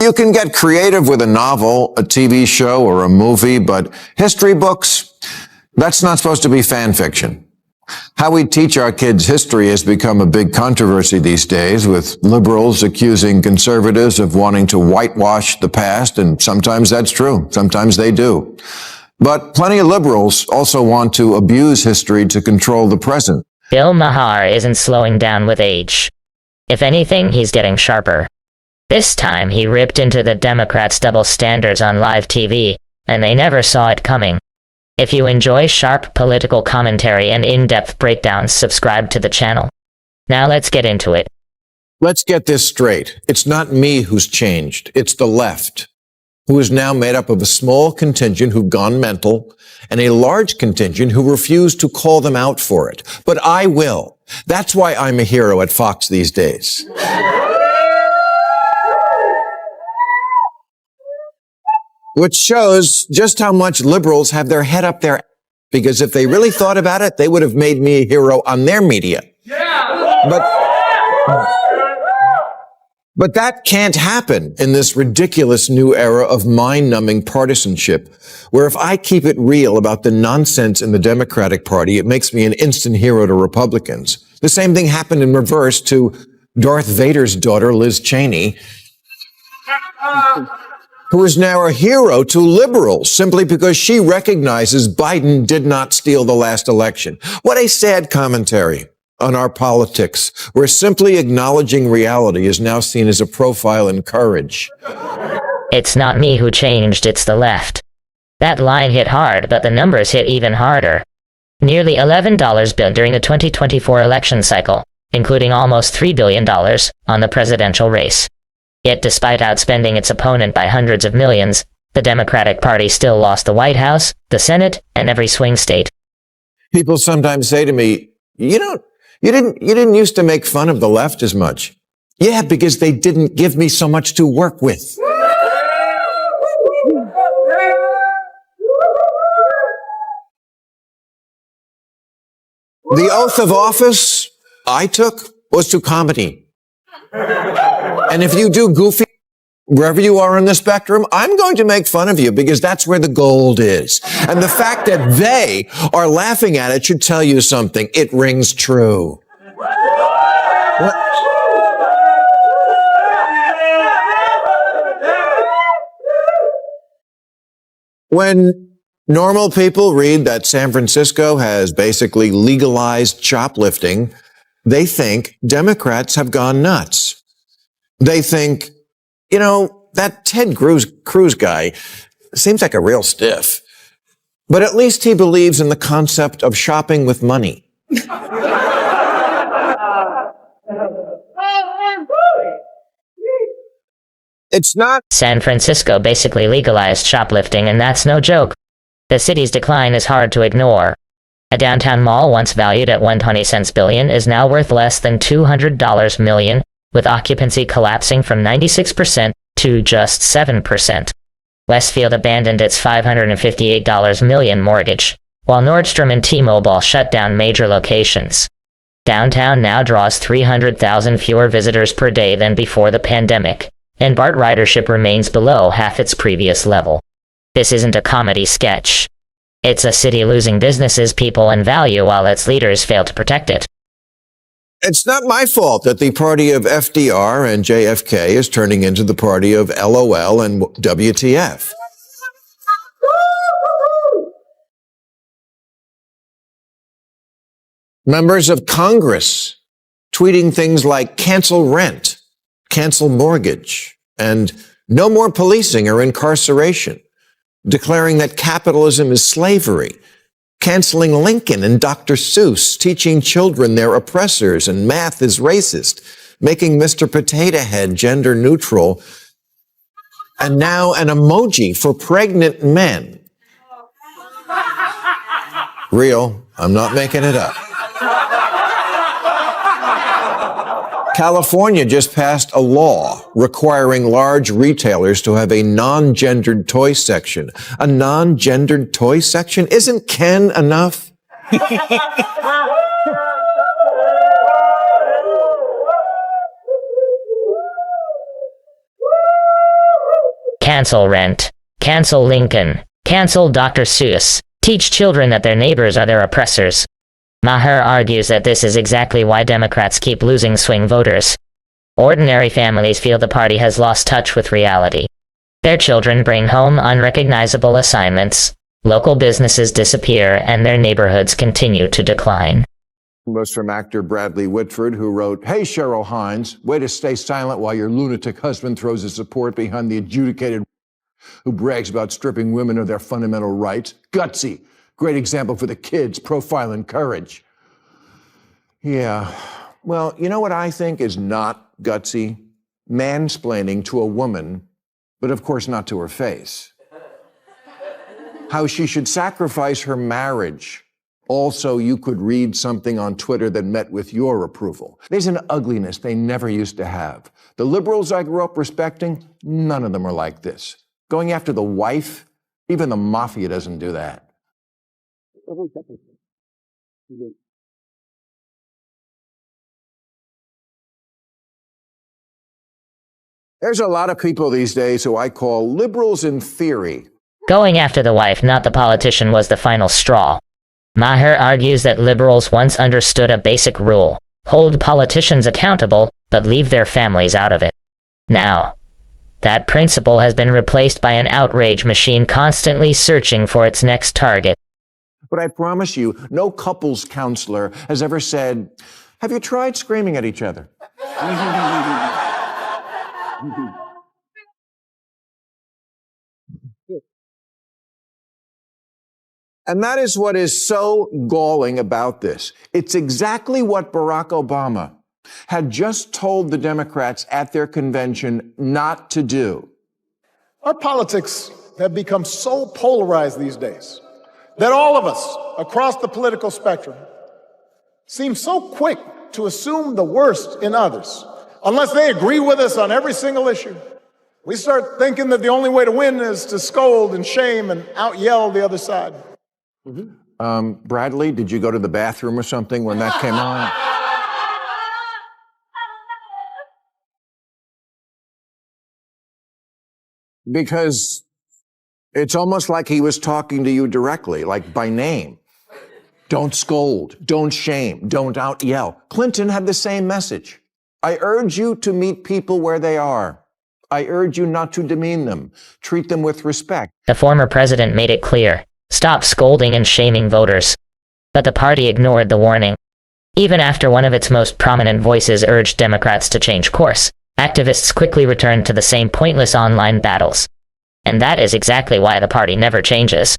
You can get creative with a novel, a TV show, or a movie, but history books, that's not supposed to be fan fiction. How we teach our kids history has become a big controversy these days, with liberals accusing conservatives of wanting to whitewash the past, and sometimes that's true. Sometimes they do. But plenty of liberals also want to abuse history to control the present. Bill Maher isn't slowing down with age. If anything, he's getting sharper. This time he ripped into the Democrats' double standards on live TV, and they never saw it coming. If you enjoy sharp political commentary and in-depth breakdowns, subscribe to the channel. Now let's get into it. Let's get this straight. It's not me who's changed. It's the left, who is now made up of a small contingent who've gone mental and a large contingent who refuse to call them out for it. But I will. That's why I'm a hero at Fox these days. Which shows just how much liberals have their head up their ass, because if they really thought about it, they would have made me a hero on their media. But that can't happen in this ridiculous new era of mind-numbing partisanship, where if I keep it real about the nonsense in the Democratic Party, it makes me an instant hero to Republicans. The same thing happened in reverse to Darth Vader's daughter, Liz Cheney, who is now a hero to liberals simply because she recognizes Biden did not steal the last election. What a sad commentary on our politics, where simply acknowledging reality is now seen as a profile in courage. It's not me who changed, it's the left. That line hit hard, but the numbers hit even harder. Nearly $11 billion during the 2024 election cycle, including almost $3 billion on the presidential race. Yet despite outspending its opponent by hundreds of millions, the Democratic Party still lost the White House, the Senate, and every swing state. People sometimes say to me, you didn't used to make fun of the left as much. Yeah, because they didn't give me so much to work with. The oath of office I took was to comedy. And if you do goofy, wherever you are on the spectrum, I'm going to make fun of you because that's where the gold is. And the fact that they are laughing at it should tell you something. It rings true. When normal people read that San Francisco has basically legalized shoplifting, they think Democrats have gone nuts. They think, that Ted Cruz guy seems like a real stiff, but at least he believes in the concept of shopping with money. It's not. San Francisco basically legalized shoplifting, and that's no joke. The city's decline is hard to ignore. A downtown mall once valued at $120 billion is now worth less than $200 million, with occupancy collapsing from 96% to just 7%. Westfield abandoned its $558 million mortgage, while Nordstrom and T-Mobile shut down major locations. Downtown now draws 300,000 fewer visitors per day than before the pandemic, and BART ridership remains below half its previous level. This isn't a comedy sketch. It's a city losing businesses, people, and value while its leaders fail to protect it. It's not my fault that the party of FDR and JFK is turning into the party of LOL and WTF. Members of Congress tweeting things like cancel rent, cancel mortgage, and no more policing or incarceration, declaring that capitalism is slavery, canceling Lincoln and Dr. Seuss, teaching children they're oppressors and math is racist, making Mr. Potato Head gender neutral, and now an emoji for pregnant men. Real, I'm not making it up. California just passed a law requiring large retailers to have a non-gendered toy section. A non-gendered toy section? Isn't Ken enough? Cancel Rent. Cancel Lincoln. Cancel Dr. Seuss. Teach children that their neighbors are their oppressors. Maher argues that this is exactly why Democrats keep losing swing voters. Ordinary families feel the party has lost touch with reality. Their children bring home unrecognizable assignments, local businesses disappear, and their neighborhoods continue to decline. Was from actor Bradley Whitford, who wrote, "Hey, Cheryl Hines, way to stay silent while your lunatic husband throws his support behind the adjudicated who brags about stripping women of their fundamental rights. Gutsy. Great example for the kids, profile and courage." Yeah. Well, you know what I think is not gutsy? Mansplaining to a woman, but of course not to her face. How she should sacrifice her marriage. Also, you could read something on Twitter that met with your approval. There's an ugliness they never used to have. The liberals I grew up respecting, none of them are like this. Going after the wife, even the mafia doesn't do that. There's a lot of people these days who I call liberals in theory. Going after the wife, not the politician, was the final straw. Maher argues that liberals once understood a basic rule: hold politicians accountable, but leave their families out of it. Now, that principle has been replaced by an outrage machine constantly searching for its next target. But I promise you, no couples counselor has ever said, "Have you tried screaming at each other?" And that is what is so galling about this. It's exactly what Barack Obama had just told the Democrats at their convention not to do. Our politics have become so polarized these days that all of us across the political spectrum seem so quick to assume the worst in others. Unless they agree with us on every single issue, we start thinking that the only way to win is to scold and shame and out-yell the other side. Bradley, did you go to the bathroom or something when that came on? Because it's almost like he was talking to you directly, like by name. Don't scold, don't shame, don't out-yell. Clinton had the same message. I urge you to meet people where they are. I urge you not to demean them. Treat them with respect. The former president made it clear: stop scolding and shaming voters. But the party ignored the warning. Even after one of its most prominent voices urged Democrats to change course, activists quickly returned to the same pointless online battles. And that is exactly why the party never changes.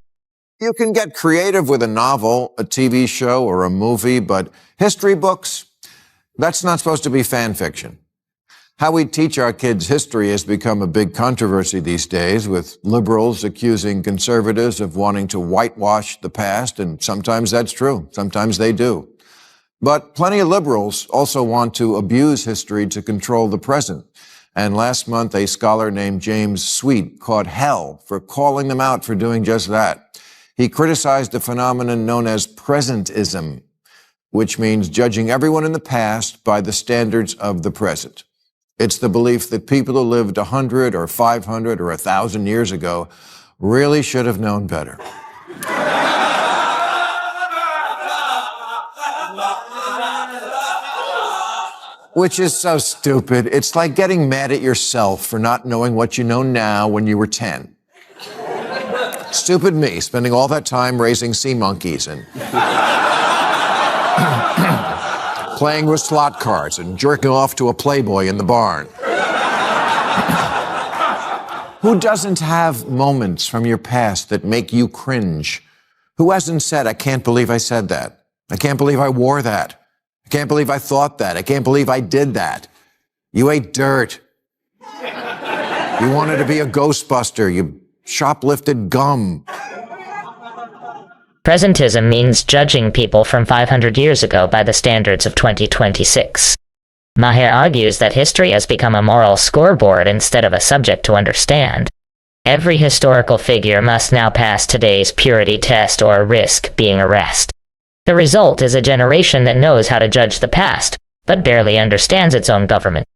You can get creative with a novel, a TV show, or a movie, but history books, that's not supposed to be fan fiction. How we teach our kids history has become a big controversy these days, with liberals accusing conservatives of wanting to whitewash the past, and sometimes that's true. Sometimes they do. But plenty of liberals also want to abuse history to control the present. And last month, a scholar named James Sweet caught hell for calling them out for doing just that. He criticized a phenomenon known as presentism, which means judging everyone in the past by the standards of the present. It's the belief that people who lived 100 or 500 or 1,000 years ago really should have known better. Which is so stupid. It's like getting mad at yourself for not knowing what you know now when you were 10. Stupid me, spending all that time raising sea monkeys and playing with slot cards and jerking off to a Playboy in the barn. Who doesn't have moments from your past that make you cringe? Who hasn't said, "I can't believe I said that. I can't believe I wore that. I can't believe I thought that. I can't believe I did that." You ate dirt. You wanted to be a Ghostbuster. You shoplifted gum. Presentism means judging people from 500 years ago by the standards of 2026. Maher argues that history has become a moral scoreboard instead of a subject to understand. Every historical figure must now pass today's purity test or risk being erased. The result is a generation that knows how to judge the past, but barely understands its own government.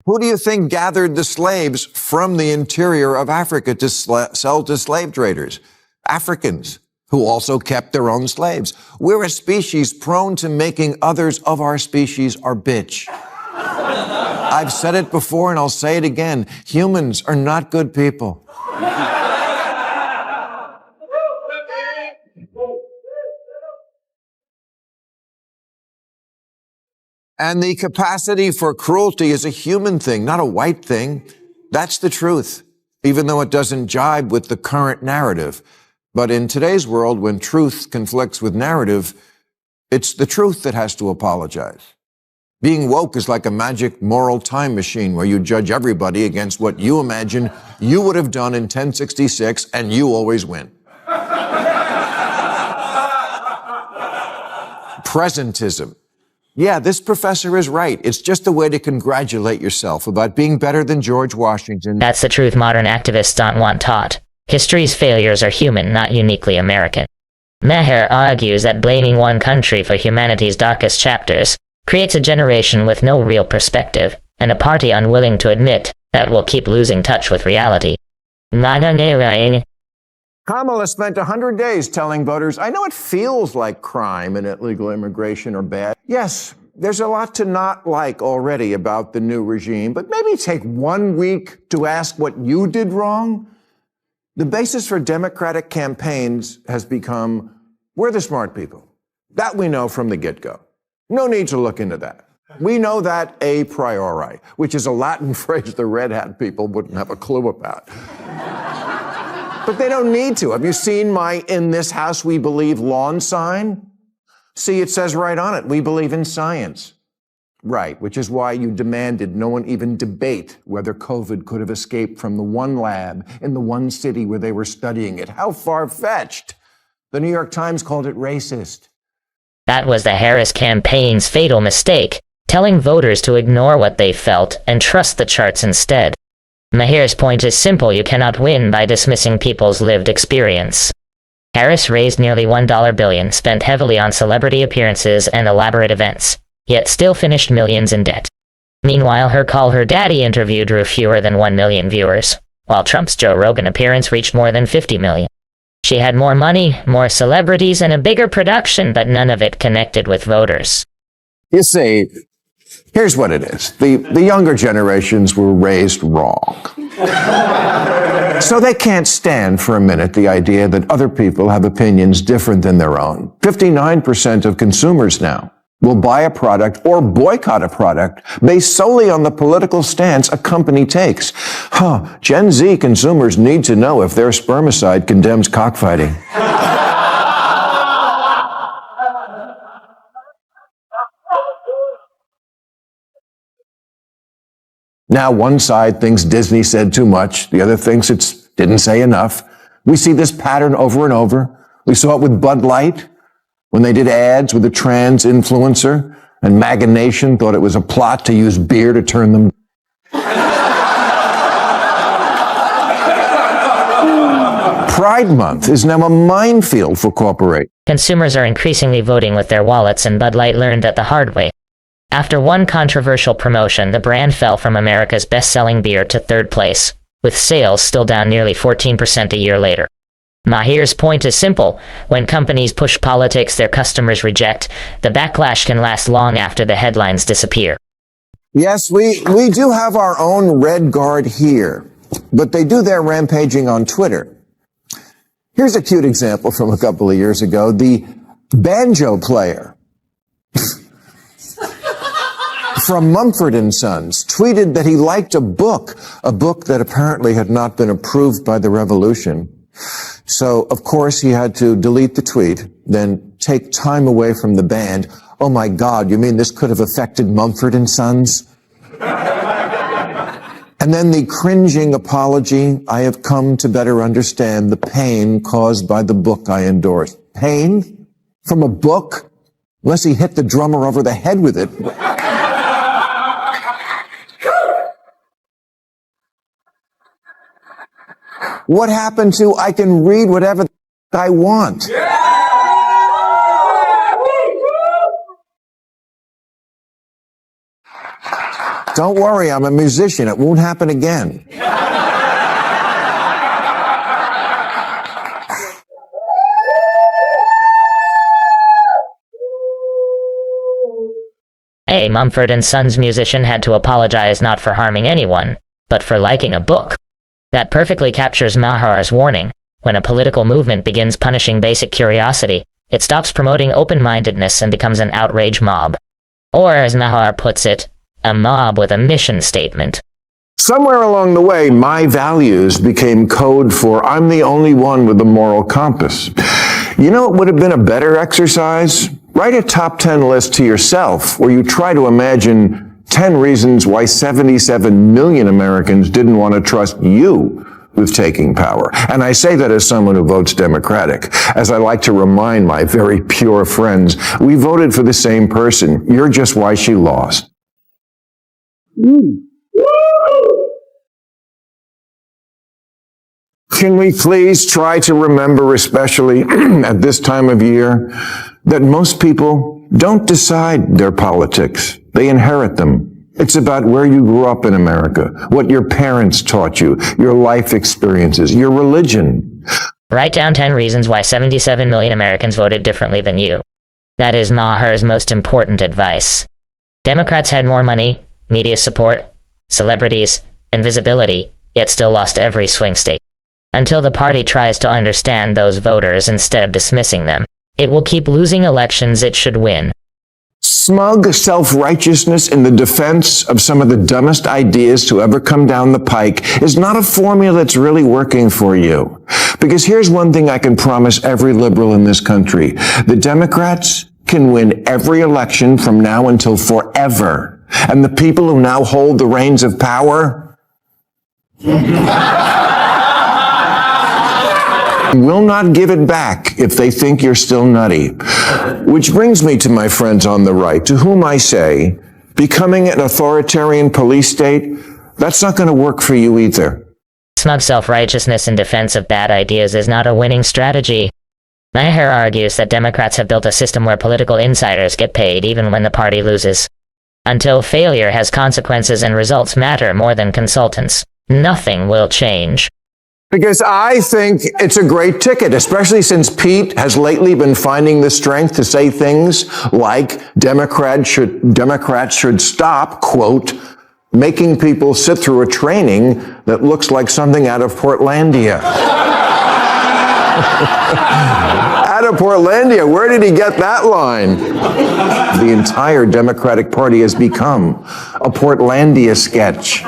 Who do you think gathered the slaves from the interior of Africa to sell to slave traders? Africans, who also kept their own slaves. We're a species prone to making others of our species our bitch. I've said it before and I'll say it again. Humans are not good people. And the capacity for cruelty is a human thing, not a white thing. That's the truth, even though it doesn't jibe with the current narrative. But in today's world, when truth conflicts with narrative, it's the truth that has to apologize. Being woke is like a magic moral time machine where you judge everybody against what you imagine you would have done in 1066, and you always win. Presentism. Yeah, this professor is right. It's just a way to congratulate yourself about being better than George Washington. That's the truth modern activists don't want taught. History's failures are human, not uniquely American. Maher argues that blaming one country for humanity's darkest chapters creates a generation with no real perspective, and a party unwilling to admit that will keep losing touch with reality. Kamala spent 100 days telling voters, I know it feels like crime and illegal immigration are bad. Yes, there's a lot to not like already about the new regime, but maybe take 1 week to ask what you did wrong. The basis for Democratic campaigns has become, we're the smart people. That we know from the get-go. No need to look into that. We know that a priori, which is a Latin phrase the red hat people wouldn't have a clue about. But they don't need to. Have you seen my "In This House We Believe" lawn sign? See, it says right on it, we believe in science. Right, which is why you demanded no one even debate whether COVID could have escaped from the one lab in the one city where they were studying it. How far-fetched. The New York Times called it racist. That was the Harris campaign's fatal mistake, telling voters to ignore what they felt and trust the charts instead. Maher's point is simple: you cannot win by dismissing people's lived experience. Harris raised nearly $1 billion, spent heavily on celebrity appearances and elaborate events, yet still finished millions in debt. Meanwhile, her Call Her Daddy interview drew fewer than 1 million viewers, while Trump's Joe Rogan appearance reached more than 50 million. She had more money, more celebrities, and a bigger production, but none of it connected with voters. You see, here's what it is. The younger generations were raised wrong. So they can't stand for a minute the idea that other people have opinions different than their own. 59% of consumers now will buy a product or boycott a product based solely on the political stance a company takes. Gen Z consumers need to know if their spermicide condemns cockfighting. Now, one side thinks Disney said too much. The other thinks it didn't say enough. We see this pattern over and over. We saw it with Bud Light when they did ads with a trans influencer, and MAGA Nation thought it was a plot to use beer to turn them. Pride Month is now a minefield for corporations. Consumers are increasingly voting with their wallets, and Bud Light learned that the hard way. After one controversial promotion, the brand fell from America's best-selling beer to third place, with sales still down nearly 14% a year later. Maher's point is simple: when companies push politics their customers reject, the backlash can last long after the headlines disappear. Yes, we do have our own Red Guard here, but they do their rampaging on Twitter. Here's a cute example from a couple of years ago. The banjo player from Mumford & Sons tweeted that he liked a book that apparently had not been approved by the revolution. So, of course, he had to delete the tweet, then take time away from the band. Oh my God, you mean this could have affected Mumford & Sons? And then the cringing apology: I have come to better understand the pain caused by the book I endorsed. Pain? From a book? Unless he hit the drummer over the head with it. What happened to I can read whatever I want? Don't worry, I'm a musician. It won't happen again. A Mumford & Sons musician had to apologize not for harming anyone, but for liking a book. That perfectly captures Maher's warning. When a political movement begins punishing basic curiosity, it stops promoting open-mindedness and becomes an outrage mob. Or, as Maher puts it, a mob with a mission statement. Somewhere along the way, my values became code for I'm the only one with a moral compass. You know what would have been a better exercise? Write a top 10 list to yourself where you try to imagine 10 reasons why 77 million Americans didn't want to trust you with taking power. And I say that as someone who votes Democratic. As I like to remind my very pure friends, we voted for the same person. You're just why she lost. Can we please try to remember, especially at this time of year, that most people don't decide their politics. They inherit them. It's about where you grew up in America, what your parents taught you, your life experiences, your religion. Write down 10 reasons why 77 million Americans voted differently than you. That is Maher's most important advice. Democrats had more money, media support, celebrities, and visibility, yet still lost every swing state. Until the party tries to understand those voters instead of dismissing them, it will keep losing elections it should win. Smug self-righteousness in the defense of some of the dumbest ideas to ever come down the pike is not a formula that's really working for you. Because here's one thing I can promise every liberal in this country. The Democrats can win every election from now until forever. And the people who now hold the reins of power will not give it back if they think you're still nutty. Which brings me to my friends on the right, to whom I say, becoming an authoritarian police state, that's not going to work for you either. Smug self-righteousness in defense of bad ideas is not a winning strategy. Maher argues that Democrats have built a system where political insiders get paid even when the party loses. Until failure has consequences and results matter more than consultants, nothing will change. Because I think it's a great ticket, especially since Pete has lately been finding the strength to say things like Democrats should stop, quote, making people sit through a training that looks like something out of Portlandia. Out of Portlandia, where did he get that line? The entire Democratic Party has become a Portlandia sketch.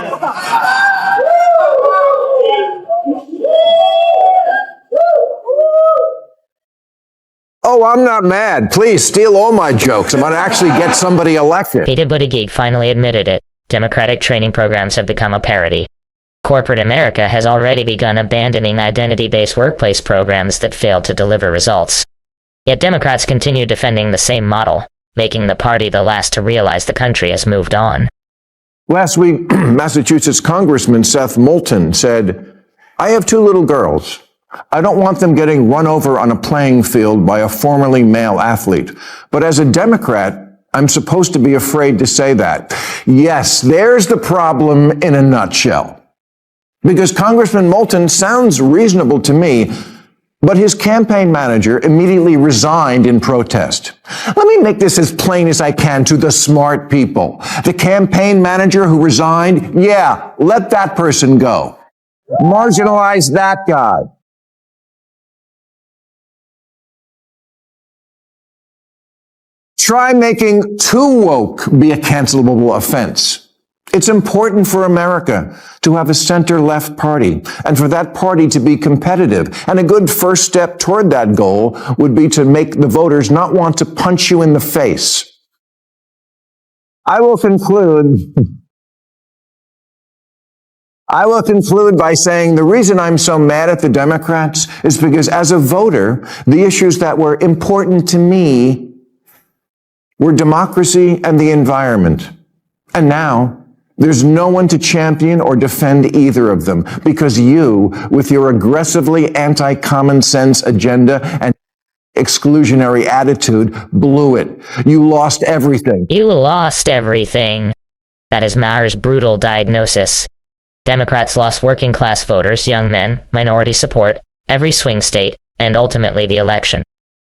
Oh, I'm not mad. Please steal all my jokes. I'm going to actually get somebody elected. Pete Buttigieg finally admitted it. Democratic training programs have become a parody. Corporate America has already begun abandoning identity-based workplace programs that failed to deliver results. Yet Democrats continue defending the same model, making the party the last to realize the country has moved on. Last week, Massachusetts Congressman Seth Moulton said, I have 2 little girls. I don't want them getting run over on a playing field by a formerly male athlete. But as a Democrat, I'm supposed to be afraid to say that. Yes, there's the problem in a nutshell. Because Congressman Moulton sounds reasonable to me, but his campaign manager immediately resigned in protest. Let me make this as plain as I can to the smart people. The campaign manager who resigned, yeah, let that person go. Marginalize that guy. Try making too woke be a cancelable offense. It's important for America to have a center-left party and for that party to be competitive. And a good first step toward that goal would be to make the voters not want to punch you in the face. I will conclude by saying the reason I'm so mad at the Democrats is because as a voter, the issues that were important to me were democracy and the environment. And now, there's no one to champion or defend either of them because you, with your aggressively anti-common sense agenda and exclusionary attitude, blew it. You lost everything. You lost everything. That is Maher's brutal diagnosis. Democrats lost working-class voters, young men, minority support, every swing state, and ultimately the election.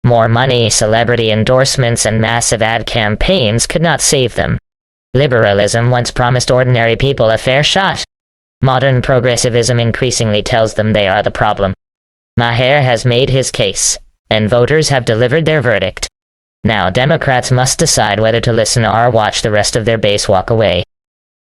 More money, celebrity endorsements, and massive ad campaigns could not save them. Liberalism once promised ordinary people a fair shot. Modern progressivism increasingly tells them they are the problem. Maher has made his case, and voters have delivered their verdict. Now Democrats must decide whether to listen or watch the rest of their base walk away.